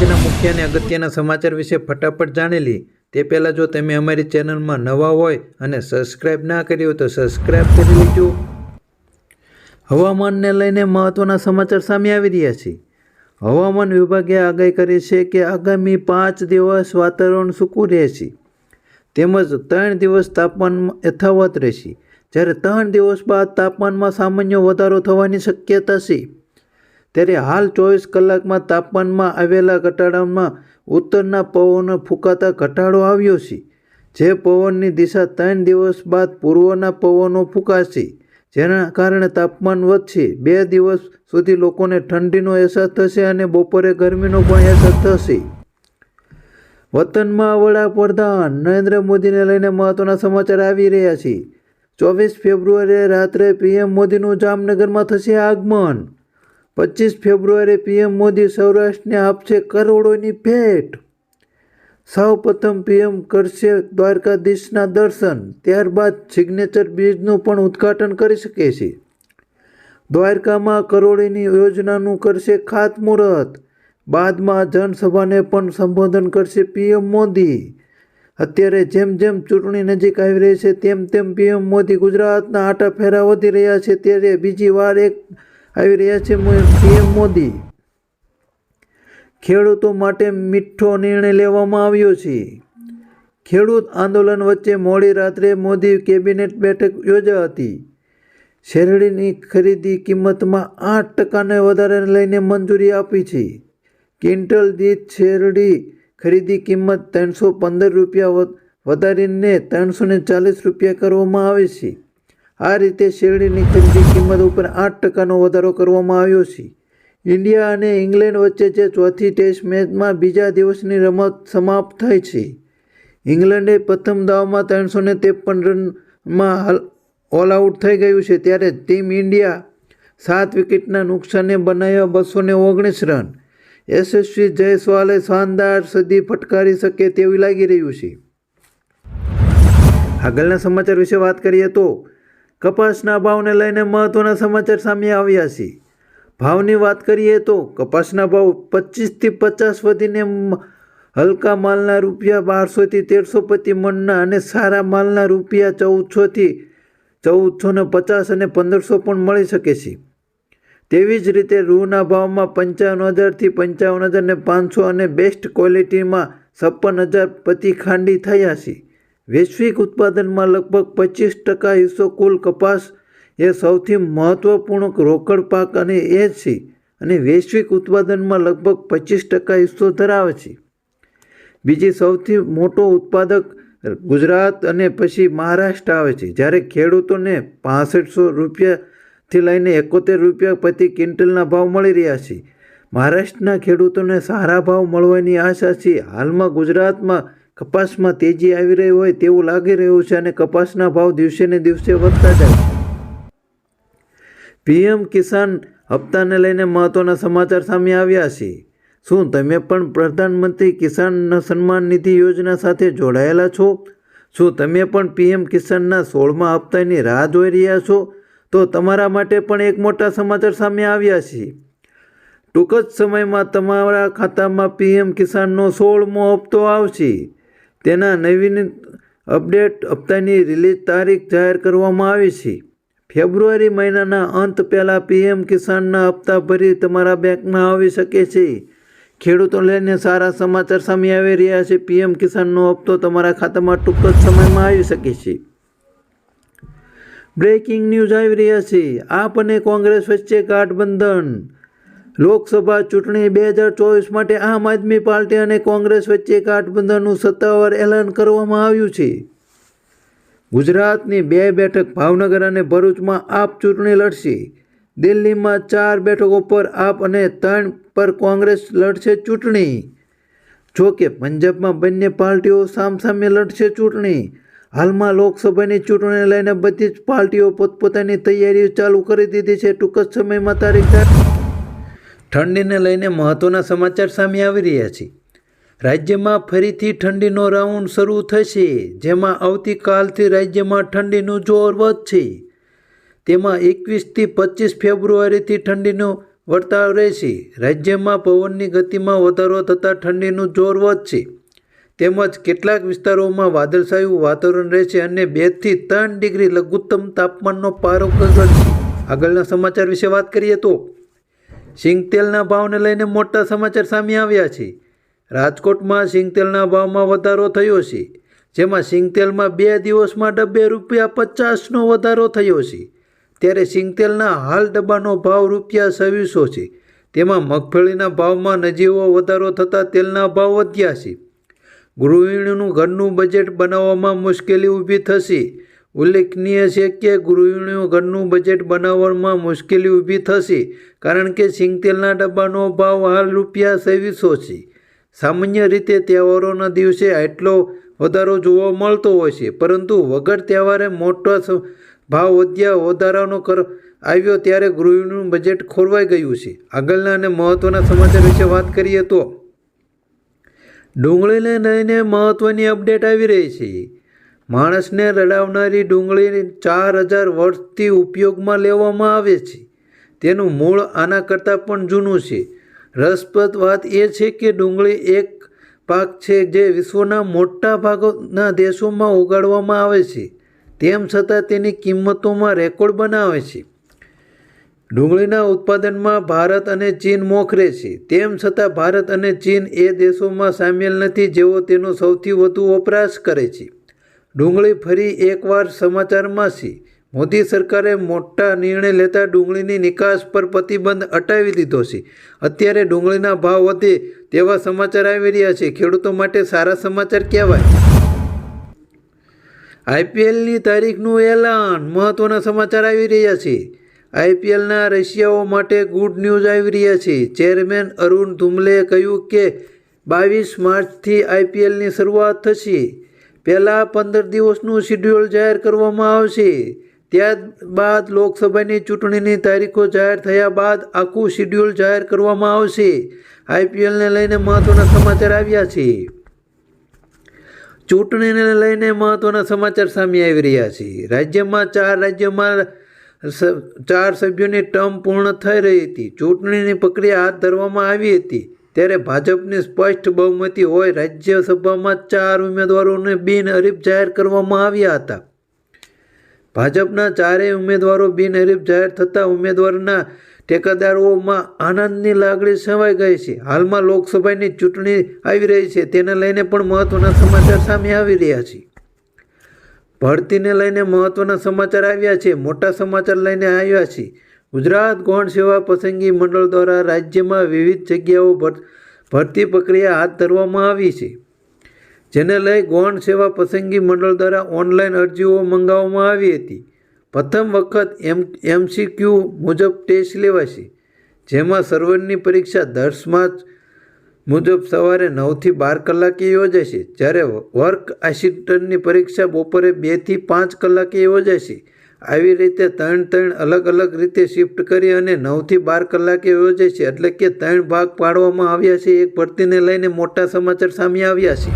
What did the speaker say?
આજના મુખ્ય અને અગત્યના સમાચાર વિશે ફટાફટ જાણેલી તે પહેલાં જો તમે અમારી ચેનલમાં નવા હોય અને સબસ્ક્રાઇબ ના કરી હોય તો સબસ્ક્રાઇબ કરી લેજો। હવામાનને લઈને મહત્વના સમાચાર સામે આવી રહ્યા છે। હવામાન વિભાગે આગાહી કરી છે કે આગામી 5 દિવસ વાતાવરણ સૂકું રહેશે તેમજ 3 દિવસ તાપમાન યથાવત રહેશે, જ્યારે 3 દિવસ બાદ તાપમાનમાં સામાન્ય વધારો થવાની શક્યતા છે। ત્યારે હાલ 24 કલાકમાં તાપમાનમાં આવેલા ઘટાડામાં ઉત્તરના પવનો ફૂંકાતા ઘટાડો આવ્યો છે, જે પવનની દિશા 3 દિવસ બાદ પૂર્વના પવનો ફૂંકાશે, જેના કારણે તાપમાન વધશે। 2 દિવસ સુધી લોકોને ઠંડીનો અહેસાસ થશે અને બપોરે ગરમીનો પણ અહેસાસ થશે। વતનમાં વડાપ્રધાન નરેન્દ્ર મોદીને લઈને મહત્વના સમાચાર આવી રહ્યા છે। 24 ફેબ્રુઆરીએ રાત્રે પીએમ મોદીનું જામનગરમાં થશે આગમન। 25 ફેબ્રુઆરીએ પીએમ મોદી સૌરાષ્ટ્રને આપશે કરોડોની ભેટ। સૌ પ્રથમ પીએમ કરશે દ્વારકાધીશના દર્શન, ત્યારબાદ સિગ્નેચર બ્રિજનું પણ ઉદ્ઘાટન કરી શકે છે। દ્વારકામાં કરોડોની યોજનાનું કરશે ખાતમુહૂર્ત, બાદમાં જનસભાને પણ સંબોધન કરશે પીએમ મોદી। અત્યારે જેમ જેમ ચૂંટણી નજીક આવી રહી છે તેમ તેમ પીએમ મોદી ગુજરાતના આટા ફેરા વધી રહ્યા છે, ત્યારે બીજી વાર આવી રહ્યા છે પીએમ મોદી। ખેડૂતો માટે મીઠો નિર્ણય લેવામાં આવ્યો છે। ખેડૂત આંદોલન વચ્ચે મોડી રાત્રે મોદી કેબિનેટ બેઠક યોજાઈ હતી। શેરડીની ખરીદી કિંમતમાં 8% વધારાને લઈને મંજૂરી આપી છે। ક્વિન્ટલ દીઠ શેરડી ખરીદી કિંમત 315 રૂપિયા વધારીને 340 રૂપિયા કરવામાં આવે છે। આ રીતે શેરડીની ખરીદી કિંમત ઉપર 8%નો વધારો કરવામાં આવ્યો છે। ઇન્ડિયા અને ઇંગ્લેન્ડ વચ્ચે જે ચોથી ટેસ્ટ મેચમાં બીજા દિવસની રમત સમાપ્ત થઈ છે। ઇંગ્લેન્ડે પ્રથમ દાવમાં 353 રનમાં ઓલ આઉટ થઈ ગયું છે, ત્યારે ટીમ ઇન્ડિયા 7 વિકેટના નુકસાને બનાવ્યા 219 રન। યશસ્વી જયસ્વાલે શાનદાર સદી ફટકારી શકે તેવું લાગી રહ્યું છે। આગળના સમાચાર વિશે વાત કરીએ તો કપાસના ભાવને લઈને મહત્વના સમાચાર સામે આવ્યા છે। ભાવની વાત કરીએ તો કપાસના ભાવ 25 થી 50 વધીને હલકા માલના રૂપિયા 1200 થી 1300 પ્રતિ મણના અને સારા માલના રૂપિયા 1400 થી 1450 અને 1500 પણ મળી શકે છે। તેવી જ રીતે રૂના ભાવમાં 55000 થી 55500 અને બેસ્ટ ક્વોલિટીમાં 56000 પ્રતિ ખાંડી થયા છે। વૈશ્વિક ઉત્પાદનમાં લગભગ 25% હિસ્સો કુલ કપાસ એ સૌથી મહત્વપૂર્ણ રોકડ પાક અને એ છે અને વૈશ્વિક ઉત્પાદનમાં લગભગ 25% હિસ્સો ધરાવે છે। બીજી સૌથી મોટો ઉત્પાદક ગુજરાત અને પછી મહારાષ્ટ્ર આવે છે, જ્યારે ખેડૂતોને 6500 રૂપિયાથી લઈને 71 રૂપિયા પ્રતિ ક્વિન્ટલના ભાવ મળી રહ્યા છે। મહારાષ્ટ્રના ખેડૂતોને સારા ભાવ મળવાની આશા છે। હાલમાં ગુજરાતમાં કપાસમાં તેજી આવી રહી હોય તેવું લાગી રહ્યું છે અને કપાસના ભાવ દિવસે ને દિવસે વધતા જાય છે। પીએમ કિસાન હપ્તાને લઈને મહત્વના સમાચાર સામે આવ્યા છે। શું તમે પણ પ્રધાનમંત્રી કિસાન સન્માન નિધિ યોજના સાથે જોડાયેલા છો? શું તમે પણ પીએમ કિસાનના 16મા હપ્તાની રાહ જોઈ રહ્યા છો? તો તમારા માટે પણ એક મોટા સમાચાર સામે આવ્યા છે। ટૂંક જ સમયમાં તમારા ખાતામાં પીએમ કિસાનનો 16મો હપ્તો આવશે। તેના નવીન અપડેટ હપ્તાની રિલીઝ તારીખ જાહેર કરવામાં આવી છે। ફેબ્રુઆરી મહિનાના અંત પહેલાં પીએમ કિસાનના હપ્તા ભરી તમારા બેંકમાં આવી શકે છે। ખેડૂતો લઈને સારા સમાચાર સામે આવી રહ્યા છે। પીએમ કિસાનનો હપ્તો તમારા ખાતામાં ટૂંક જ સમયમાં આવી શકે છે। બ્રેકિંગ ન્યૂઝ આવી રહ્યા છે। આપ અને કોંગ્રેસ વચ્ચે ગઠબંધન। લોકસભા ચૂંટણી 2024 માટે આમ આદમી પાર્ટી અને કોંગ્રેસ વચ્ચે ગઠબંધનનું સત્તાવાર એલાન કરવામાં આવ્યું છે। ગુજરાતની 2 બેઠક ભાવનગર અને ભરૂચમાં આપ ચૂંટણી લડશે। દિલ્હીમાં 4 બેઠકો પર આપ અને 3 પર કોંગ્રેસ લડશે ચૂંટણી। જો કે પંજાબમાં બંને પાર્ટીઓ સામસામે લડશે ચૂંટણી। હાલમાં લોકસભાની ચૂંટણીને લઈને બધી જ પાર્ટીઓ પોતપોતાની તૈયારીઓ ચાલુ કરી દીધી છે। ટૂંક જ સમયમાં તારીખ ઠંડીને લઈને મહત્વના સમાચાર સામે આવી રહ્યા છે। રાજ્યમાં ફરીથી ઠંડીનો રાઉન્ડ શરૂ થશે, જેમાં આવતીકાલથી રાજ્યમાં ઠંડીનું જોર વધશે। તેમાં 21 થી 25 ફેબ્રુઆરીથી ઠંડીનો વર્તાવ રહેશે. રાજ્યમાં પવનની ગતિમાં વધારો થતાં ઠંડીનું જોર વધશે તેમજ કેટલાક વિસ્તારોમાં વાદળછાયું વાતાવરણ રહેશે અને 2 થી 3 ડિગ્રી લઘુત્તમ તાપમાનનો પારો ગગડશે. આગળના સમાચાર વિશે વાત કરીએ તો સિંગતેલના ભાવને લઈને મોટા સમાચાર સામે આવ્યા છે. રાજકોટમાં સિંગતેલના ભાવમાં વધારો થયો છે, જેમાં સિંગતેલમાં 2 દિવસમાં ડબ્બે ₹50નો વધારો થયો છે. ત્યારે સિંગતેલના હાલ ડબ્બાનો ભાવ ₹2600 છે. તેમાં મગફળીના ભાવમાં નજીવો વધારો થતાં તેલના ભાવ વધ્યા છે. ગૃહિણીનું ઘરનું બજેટ બનાવવામાં મુશ્કેલી ઊભી થશે. ઉલ્લેખનીય છે કે ગૃહિણીઓ ઘરનું બજેટ બનાવવામાં મુશ્કેલી ઊભી થશે કારણ કે સિંગતેલના ડબ્બાનો ભાવ હાલ ₹2600 છે. સામાન્ય રીતે તહેવારોના દિવસે આટલો વધારો જોવા મળતો હોય છે, પરંતુ વગર તહેવારે મોટો ભાવ વધારાનો આવ્યો ત્યારે ગૃહિણીનું બજેટ ખોરવાઈ ગયું છે. આગળના અને મહત્વના સમાચાર વિશે વાત કરીએ તો ડુંગળીને લઈને મહત્વની અપડેટ આવી રહી છે. માણસને રડાવનારી ડુંગળી 4000 વર્ષથી ઉપયોગમાં લેવામાં આવે છે. તેનું મૂળ આના કરતાં પણ જૂનું છે. રસપ્રદ વાત એ છે કે ડુંગળી એક પાક છે જે વિશ્વના મોટા ભાગના દેશોમાં ઉગાડવામાં આવે છે, તેમ છતાં તેની કિંમતોમાં રેકોર્ડ બનાવે છે. ડુંગળીના ઉત્પાદનમાં ભારત અને ચીન મોખરે છે, તેમ છતાં ભારત અને ચીન એ દેશોમાં સામેલ નથી જેઓ તેનો સૌથી વધુ વપરાશ કરે છે. ડુંગળી ફરી એકવાર સમાચારમાં છે. મોદી સરકારે મોટા નિર્ણય લેતા ડુંગળીની નિકાસ પર પ્રતિબંધ હટાવી દીધો છે. અત્યારે ડુંગળીના ભાવ વધે તેવા સમાચાર આવી રહ્યા છે. ખેડૂતો માટે સારા સમાચાર કહેવાય. IPLની તારીખનું એલાન. મહત્વના સમાચાર આવી રહ્યા છે. IPLના રશિયાઓ માટે ગુડ ન્યૂઝ આવી રહ્યા છે. ચેરમેન અરુણ ધુમલેએ કહ્યું કે 22 માર્ચથી IPLની શરૂઆત થશે. પહેલાં 15 દિવસનું શિડ્યુલ જાહેર કરવામાં આવશે. ત્યારબાદ લોકસભાની ચૂંટણીની તારીખો જાહેર થયા બાદ આખું શિડ્યુલ જાહેર કરવામાં આવશે. IPLને લઈને મહત્વના સમાચાર આવ્યા છે. ચૂંટણીને લઈને મહત્વના સમાચાર સામે આવી રહ્યા છે. રાજ્યમાં 4 સભ્યોની ટર્મ પૂર્ણ થઈ રહી હતી. ચૂંટણીની પ્રક્રિયા હાથ ધરવામાં આવી હતી ત્યારે ભાજપની સ્પષ્ટ બહુમતી હોય રાજ્યસભામાં 4 ઉમેદવારોને બિનહરીફ જાહેર કરવામાં આવ્યા હતા. ભાજપના 4 ઉમેદવારો બિનહરીફ જાહેર થતાં ઉમેદવારના ટેકેદારોમાં આનંદની લાગણી છવાઈ ગઈ છે. હાલમાં લોકસભાની ચૂંટણી આવી રહી છે, તેને લઈને પણ મહત્વના સમાચાર સામે આવી રહ્યા છે. ભરતીને લઈને મહત્વના સમાચાર આવ્યા છે. મોટા સમાચાર લઈને આવ્યા છે. ગુજરાત ગૌણ સેવા પસંદગી મંડળ દ્વારા રાજ્યમાં વિવિધ જગ્યાઓ ભરતી પ્રક્રિયા હાથ ધરવામાં આવી છે, જેને લઈ ગૌણ સેવા પસંદગી મંડળ દ્વારા ઓનલાઈન અરજીઓ મંગાવવામાં આવી હતી. પ્રથમ વખત MCQ મુજબ ટેસ્ટ લેવાશે, જેમાં સર્વરની પરીક્ષા 10 માર્ચ મુજબ સવારે 9 થી 12 કલાકે યોજાશે, જ્યારે વર્ક આસિસ્ટન્ટની પરીક્ષા બપોરે 2 થી 5 કલાકે યોજાશે. આવી રીતે 3 અલગ અલગ રીતે શિફ્ટ કરી અને 9 થી 12 કલાકે યોજાશે, એટલે કે 3 ભાગ પાડવામાં આવ્યા છે. એક ભરતીને લઈને મોટા સમાચાર સામે આવ્યા છે.